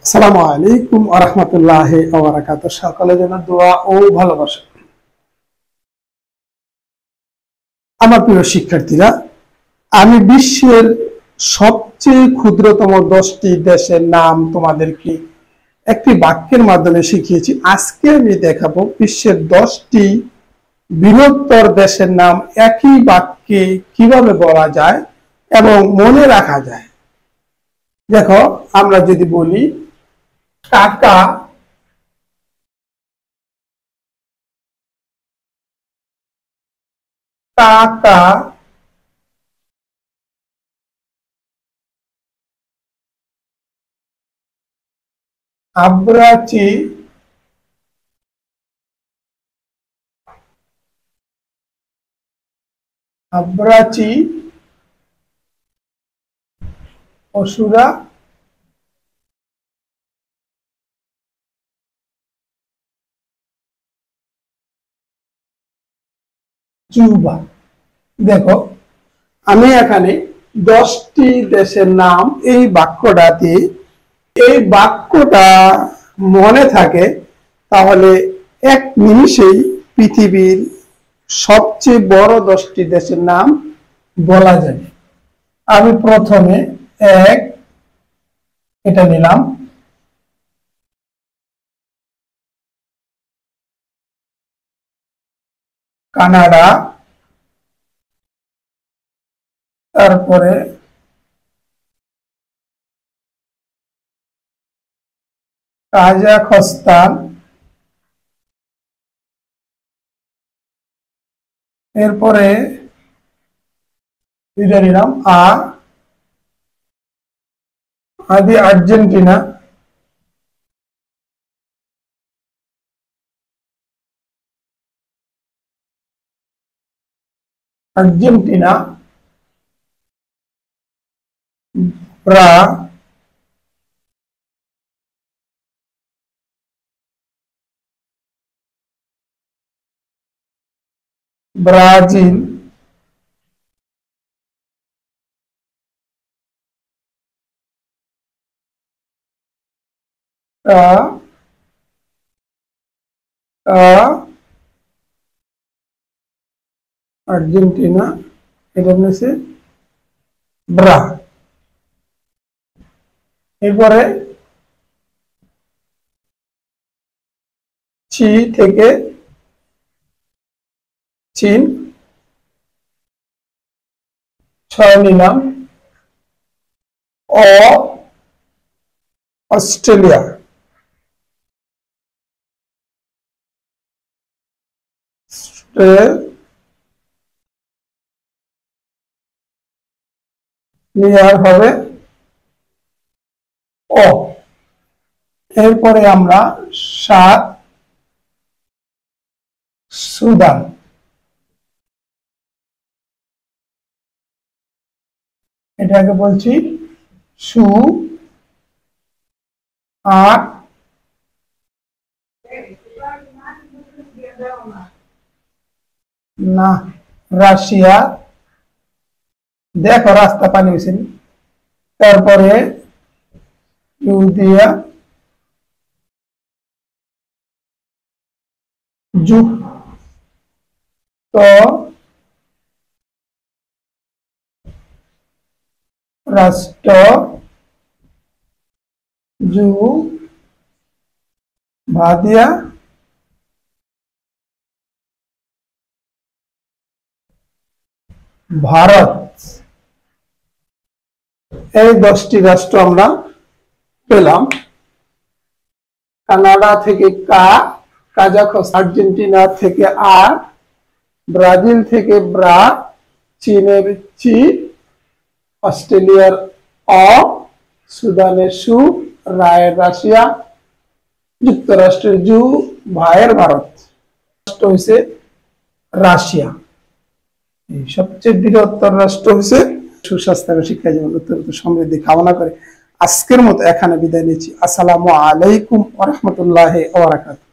আসসালামু আলাইকুম ওয়া রাহমাতুল্লাহি ওয়া বারাকাতুহু। সকলের জন্য দোয়া ও ভালোবাসা। আমার প্রিয় শিক্ষার্থীরা, আমি বিশ্বের সবচেয়ে ক্ষুদ্রতম 10টি দেশের নাম তোমাদেরকে একটি বাক্যের মাধ্যমে শিখিয়েছি। আজকে আমি দেখাবো বিশ্বের 10টি বৃহত্তর দেশের নাম একই বাক্যে কিভাবে বলা যায় এবং মনে রাখা যায়। দেখো, আমরা যদি বলি টাকা, টাকা, আব্রাচি, আব্রাচি, অসুরা, কিউবা। দেখো, আমি এখানে 10টি দেশের নাম এই বাক্যটাতে, এই বাক্যটা মনে থাকে তাহলে এক নিমিষেই পৃথিবীর সবচেয়ে বড় 10টি দেশের নাম বলা যাবে। আমি প্রথমে এটা নিলাম, কানাডা, তারপরে কাজাখস্তান, এরপরে এটা নিলাম আর্জেন্টিনা, আর্জেন্টিনা, ব্রাজিল, আর্জেন্টিনা, এটা নিয়েছে ব্রা। এরপরে চীন 6 নিলাম, অস্ট্রেলিয়া, হবে এরপরে আমরা 7 সুদান, এটাকে বলছি সু। 8 না, রাশিয়া, দেখো রাস্তা পানি হয়েছে। তারপরে ইউদিয়া, রাষ্ট্র, ভাদিয়া, ভারত। এই 10টি রাষ্ট্র আমরা পেলাম। কানাডা থেকে কাজাখস্তান, আর্জেন্টিনা থেকে ব্রাজিল থেকে ব্রা, চীনের চি, অস্ট্রেলিয়ার সুদানের সু, রায়ের রাশিয়া, যুক্তরাষ্ট্রের ভাইয়ের ভারত, রাষ্ট্র হয়েছে রাশিয়া। এই সবচেয়ে বৃহত্তর রাষ্ট্র হয়েছে। সুস্বাস্থ্য এবং শিক্ষা জীবন উত্তরোত্তর সমৃদ্ধি কামনা করে আজকের মতো এখানে বিদায় নিচ্ছি। আসসালামু আলাইকুম ওয়া রাহমাতুল্লাহি ওয়া বারাকাতুহু।